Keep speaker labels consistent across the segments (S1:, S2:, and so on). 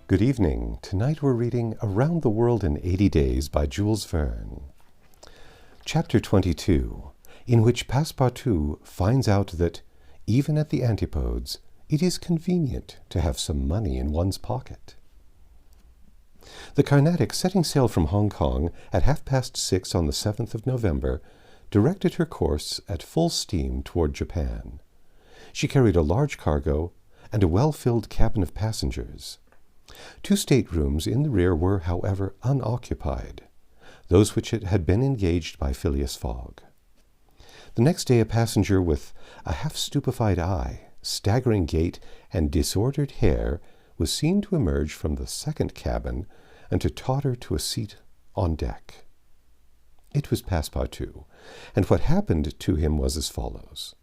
S1: Good evening. Tonight we're reading Around the World in 80 Days by Jules Vern. Chapter 22, in which Passepartout finds out that, even at the Antipodes, it is convenient to have some money in one's pocket. The Carnatic, setting sail from Hong Kong at 6:30 on the 7th of November, directed her course at full steam toward Japan. She carried a large cargo and a well-filled cabin of passengers. 2 staterooms in the rear were, however, unoccupied, those which had been engaged by Phileas Fogg. The next day a passenger with a half-stupefied eye, staggering gait, and disordered hair was seen to emerge from the second cabin and to totter to a seat on deck. It was Passepartout, and what happened to him was as follows.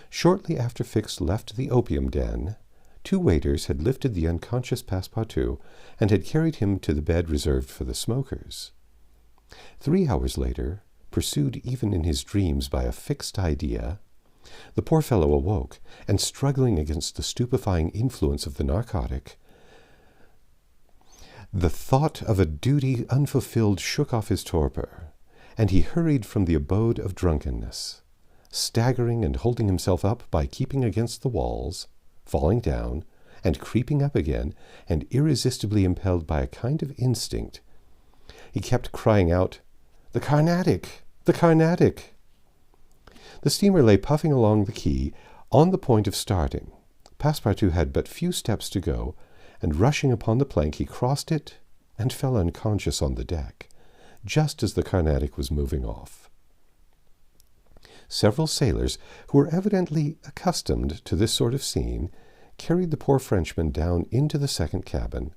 S1: Shortly after Fix left the opium den, 2 waiters had lifted the unconscious Passepartout and had carried him to the bed reserved for the smokers. 3 hours later, pursued even in his dreams by a fixed idea, the poor fellow awoke, and struggling against the stupefying influence of the narcotic, the thought of a duty unfulfilled shook off his torpor, and he hurried from the abode of drunkenness, staggering and holding himself up by keeping against the walls, falling down, and creeping up again, and irresistibly impelled by a kind of instinct. He kept crying out, "The Carnatic! The Carnatic!" The steamer lay puffing along the quay, on the point of starting. Passepartout had but few steps to go, and rushing upon the plank he crossed it and fell unconscious on the deck, just as the Carnatic was moving off. Several sailors, who were evidently accustomed to this sort of scene, carried the poor Frenchman down into the second cabin,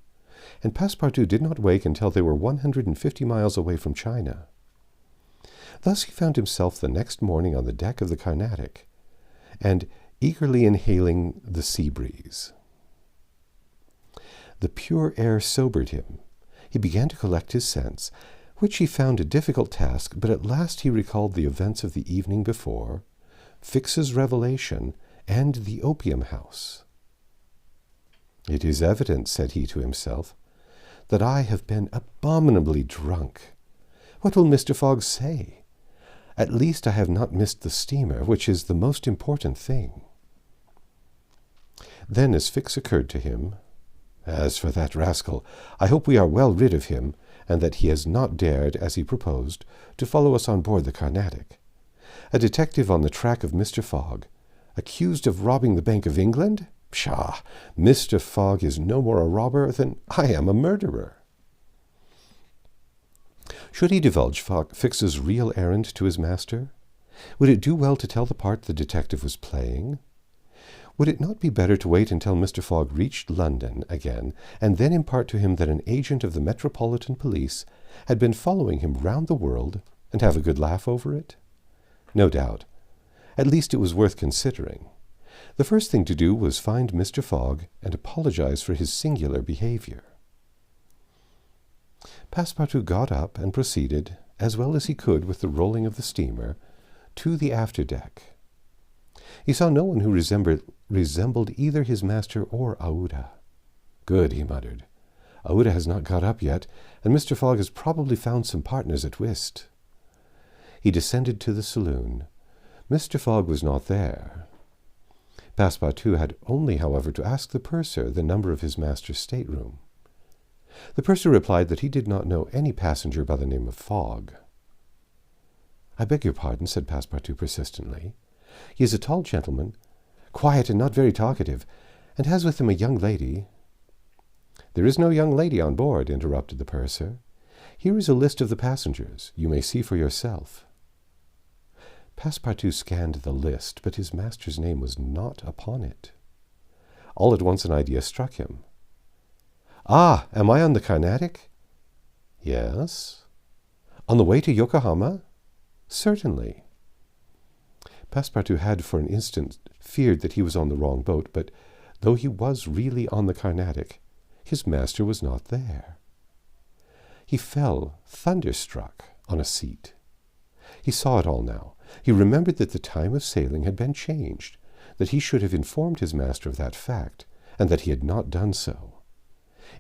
S1: and Passepartout did not wake until they were 150 miles away from China. Thus he found himself the next morning on the deck of the Carnatic, and eagerly inhaling the sea breeze. The pure air sobered him. He began to collect his sense, which he found a difficult task, but at last he recalled the events of the evening before, Fix's revelation, and the opium house. "It is evident," said he to himself, "that I have been abominably drunk. What will Mr. Fogg say? At least I have not missed the steamer, which is the most important thing." Then, as Fix occurred to him, "As for that rascal, I hope we are well rid of him, and that he has not dared, as he proposed, to follow us on board the Carnatic. A detective on the track of Mr. Fogg, accused of robbing the Bank of England? Pshaw! Mr. Fogg is no more a robber than I am a murderer." Should he divulge Fix's real errand to his master? Would it do well to tell the part the detective was playing? Would it not be better to wait until Mr. Fogg reached London again, and then impart to him that an agent of the Metropolitan Police had been following him round the world, and have a good laugh over it? No doubt. At least it was worth considering. The first thing to do was find Mr. Fogg and apologize for his singular behavior. Passepartout got up and proceeded, as well as he could with the rolling of the steamer, to the after-deck. He saw no one who resembled either his master or Aouda. "Good," he muttered. "Aouda has not got up yet, and Mr. Fogg has probably found some partners at whist." He descended to the saloon. Mr. Fogg was not there. Passepartout had only, however, to ask the purser the number of his master's stateroom. The purser replied that he did not know any passenger by the name of Fogg. "I beg your pardon," said Passepartout persistently. "He is a tall gentleman, quiet and not very talkative, and has with him a young lady." "There is no young lady on board," interrupted the purser. "Here is a list of the passengers. You may see for yourself." Passepartout scanned the list, but his master's name was not upon it. All at once an idea struck him. "Ah, am I on the Carnatic?" "Yes." "On the way to Yokohama?" "Certainly." Passepartout had for an instant feared that he was on the wrong boat, but though he was really on the Carnatic, his master was not there. He fell, thunderstruck, on a seat. He saw it all now. He remembered that the time of sailing had been changed, that he should have informed his master of that fact, and that he had not done so.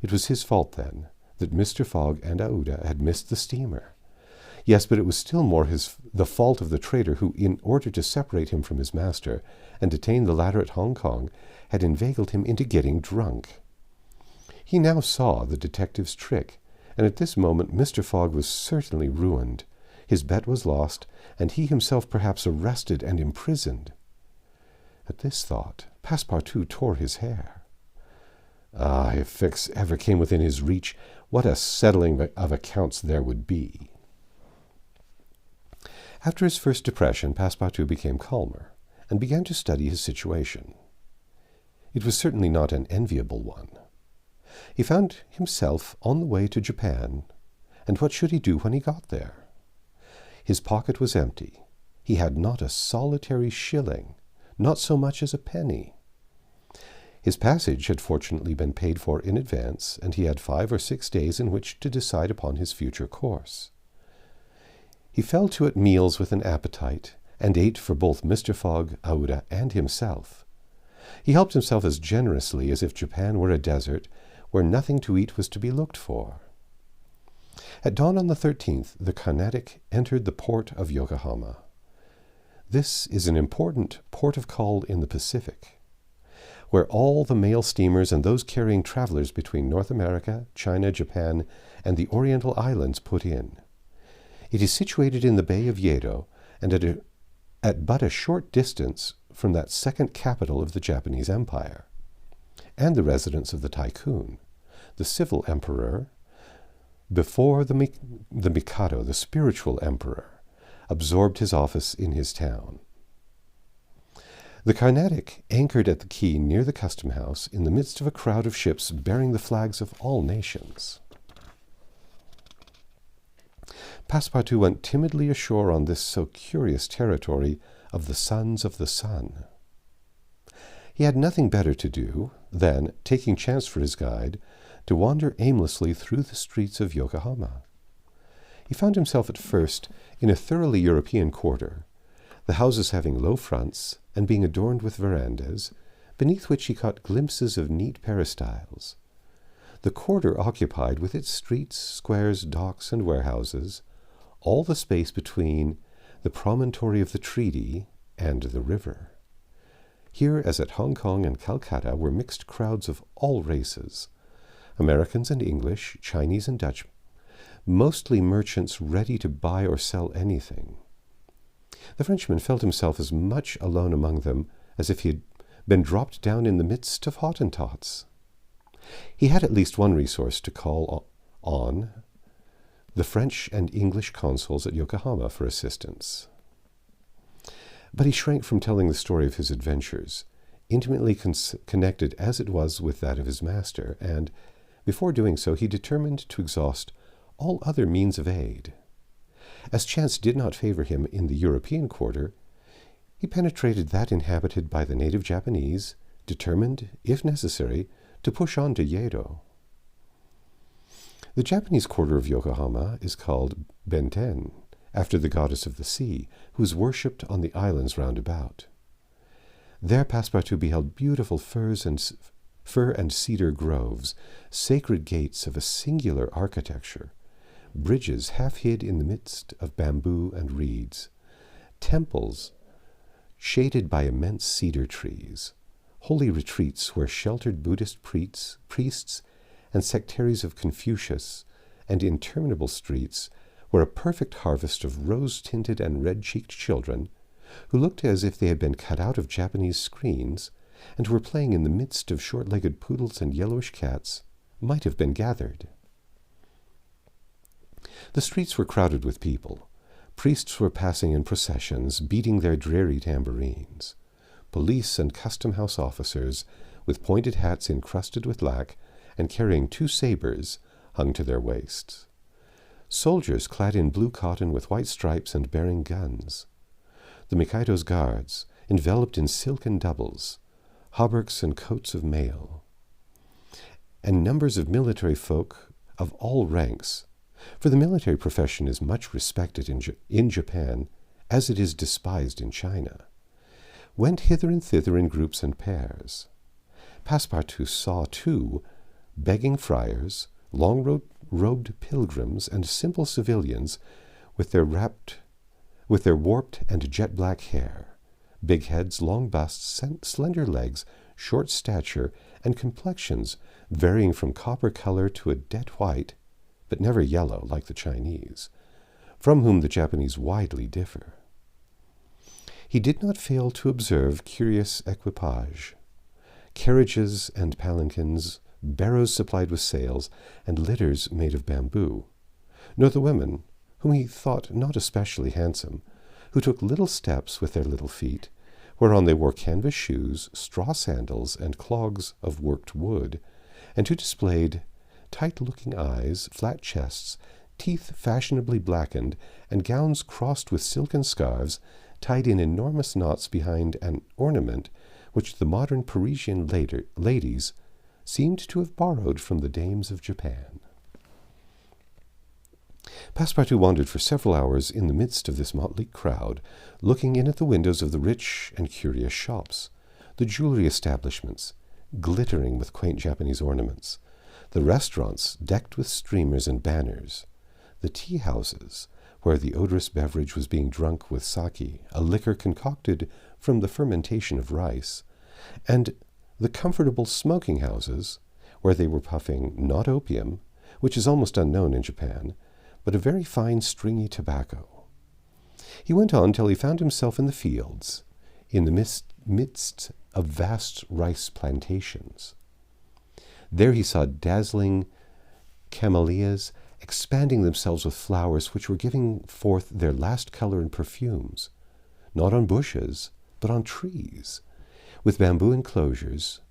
S1: It was his fault, then, that Mr. Fogg and Aouda had missed the steamer. Yes, but it was still more the fault of the traitor who, in order to separate him from his master and detain the latter at Hong Kong, had inveigled him into getting drunk. He now saw the detective's trick, and at this moment Mr. Fogg was certainly ruined. His bet was lost, and he himself perhaps arrested and imprisoned. At this thought, Passepartout tore his hair. Ah, if Fix ever came within his reach, what a settling of accounts there would be. After his first depression, Passepartout became calmer, and began to study his situation. It was certainly not an enviable one. He found himself on the way to Japan, and what should he do when he got there? His pocket was empty. He had not a solitary shilling, not so much as a penny. His passage had fortunately been paid for in advance, and he had 5 or 6 days in which to decide upon his future course. He fell to at meals with an appetite, and ate for both Mr. Fogg, Aouda, and himself. He helped himself as generously as if Japan were a desert, where nothing to eat was to be looked for. At dawn on the 13th, the Carnatic entered the port of Yokohama. This is an important port of call in the Pacific, where all the mail steamers and those carrying travelers between North America, China, Japan, and the Oriental Islands put in. It is situated in the Bay of Yedo, and at but a short distance from that second capital of the Japanese Empire, and the residence of the Tycoon, the civil emperor, before the Mikado, the spiritual emperor, absorbed his office in his town. The Carnatic anchored at the quay near the custom house in the midst of a crowd of ships bearing the flags of all nations. Passepartout went timidly ashore on this so curious territory of the Sons of the Sun. He had nothing better to do than, taking chance for his guide, to wander aimlessly through the streets of Yokohama. He found himself at first in a thoroughly European quarter, the houses having low fronts and being adorned with verandas, beneath which he caught glimpses of neat peristyles. The quarter occupied, with its streets, squares, docks, and warehouses, all the space between the promontory of the treaty and the river. Here, as at Hong Kong and Calcutta, were mixed crowds of all races, Americans and English, Chinese and Dutch, mostly merchants ready to buy or sell anything. The Frenchman felt himself as much alone among them as if he had been dropped down in the midst of Hottentots. He had at least one resource to call on: the French and English consuls at Yokohama for assistance. But he shrank from telling the story of his adventures, intimately connected as it was with that of his master, and, before doing so, he determined to exhaust all other means of aid. As chance did not favor him in the European quarter, he penetrated that inhabited by the native Japanese, determined, if necessary, to push on to Yedo. The Japanese quarter of Yokohama is called Benten, after the goddess of the sea, who is worshipped on the islands round about. There Passepartout beheld beautiful fir and cedar groves, sacred gates of a singular architecture, bridges half hid in the midst of bamboo and reeds, temples shaded by immense cedar trees, holy retreats where sheltered Buddhist priests and sectaries of Confucius, and interminable streets where a perfect harvest of rose-tinted and red-cheeked children, who looked as if they had been cut out of Japanese screens, and were playing in the midst of short-legged poodles and yellowish cats, might have been gathered. The streets were crowded with people. Priests were passing in processions, beating their dreary tambourines. Police and custom-house officers, with pointed hats encrusted with lac, and carrying 2 sabers, hung to their waists. Soldiers clad in blue cotton with white stripes and bearing guns. The Mikado's guards, enveloped in silken doubles, hauberks and coats of mail. And numbers of military folk of all ranks, for the military profession is much respected in Japan, as it is despised in China, went hither and thither in groups and pairs. Passepartout saw, too, begging friars, long-robed pilgrims, and simple civilians with their warped and jet-black hair, big heads, long busts, slender legs, short stature, and complexions varying from copper color to a dead white, but never yellow like the Chinese, from whom the Japanese widely differ. He did not fail to observe curious equipage, carriages and palanquins, barrows supplied with sails, and litters made of bamboo, nor the women, whom he thought not especially handsome, who took little steps with their little feet, whereon they wore canvas shoes, straw sandals, and clogs of worked wood, and who displayed tight-looking eyes, flat chests, teeth fashionably blackened, and gowns crossed with silken scarves, tied in enormous knots behind an ornament which the modern Parisian ladies seemed to have borrowed from the dames of Japan. Passepartout wandered for several hours in the midst of this motley crowd, looking in at the windows of the rich and curious shops, the jewelry establishments, glittering with quaint Japanese ornaments, the restaurants decked with streamers and banners, the tea-houses, where the odorous beverage was being drunk with sake, a liquor concocted from the fermentation of rice, and the comfortable smoking-houses, where they were puffing not opium, which is almost unknown in Japan, but a very fine stringy tobacco. He went on till he found himself in the fields, in the midst of vast rice plantations. There he saw dazzling camellias expanding themselves with flowers which were giving forth their last color and perfumes, not on bushes, but on trees, with bamboo enclosures,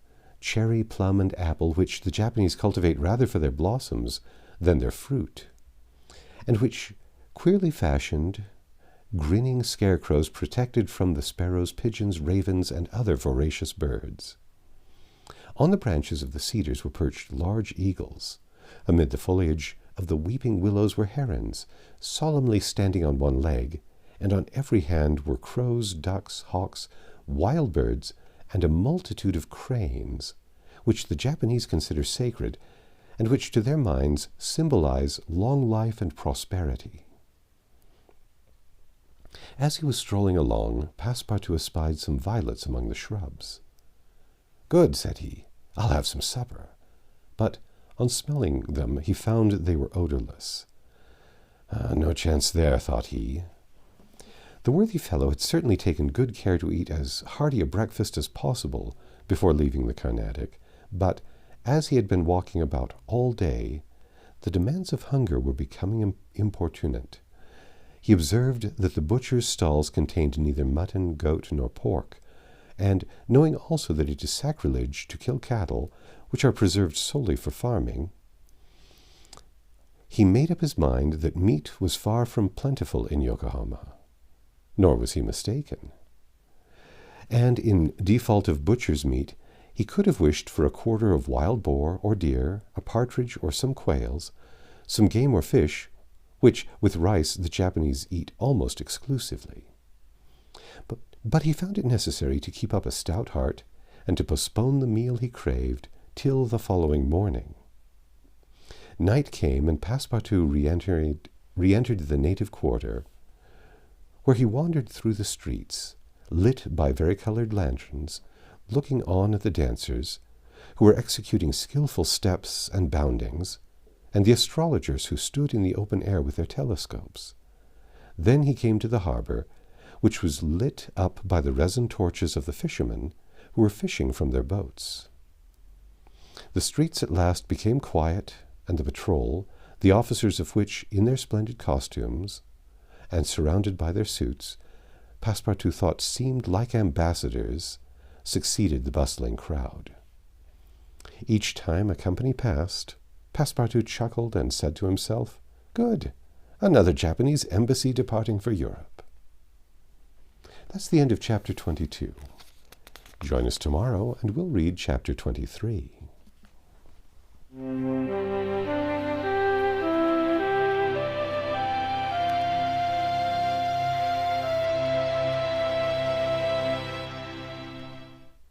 S1: cherry, plum, and apple, which the Japanese cultivate rather for their blossoms than their fruit, and which queerly fashioned, grinning scarecrows protected from the sparrows, pigeons, ravens, and other voracious birds. On the branches of the cedars were perched large eagles. Amid the foliage of the weeping willows were herons, solemnly standing on one leg, and on every hand were crows, ducks, hawks, wild birds, and a multitude of cranes, which the Japanese consider sacred, and which to their minds symbolize long life and prosperity. As he was strolling along, Passepartout espied some violets among the shrubs. "Good," said he, "I'll have some supper." But on smelling them, he found they were odorless. No chance there, thought he. The worthy fellow had certainly taken good care to eat as hearty a breakfast as possible before leaving the Carnatic, but as he had been walking about all day, the demands of hunger were becoming importunate. He observed that the butcher's stalls contained neither mutton, goat, nor pork, and knowing also that it is sacrilege to kill cattle, which are preserved solely for farming, he made up his mind that meat was far from plentiful in Yokohama. Nor was he mistaken. And in default of butcher's meat, he could have wished for a quarter of wild boar or deer, a partridge or some quails, some game or fish, which with rice the Japanese eat almost exclusively. But he found it necessary to keep up a stout heart and to postpone the meal he craved till the following morning. Night came, and Passepartout re-entered the native quarter, where he wandered through the streets, lit by varicolored lanterns, looking on at the dancers, who were executing skilful steps and boundings, and the astrologers who stood in the open air with their telescopes. Then he came to the harbor, which was lit up by the resin torches of the fishermen who were fishing from their boats. The streets at last became quiet, and the patrol, the officers of which, in their splendid costumes, and surrounded by their suits, Passepartout thought seemed like ambassadors, succeeded the bustling crowd. Each time a company passed, Passepartout chuckled and said to himself, "Good, another Japanese embassy departing for Europe." That's the end of chapter 22. Join us tomorrow and we'll read chapter 23.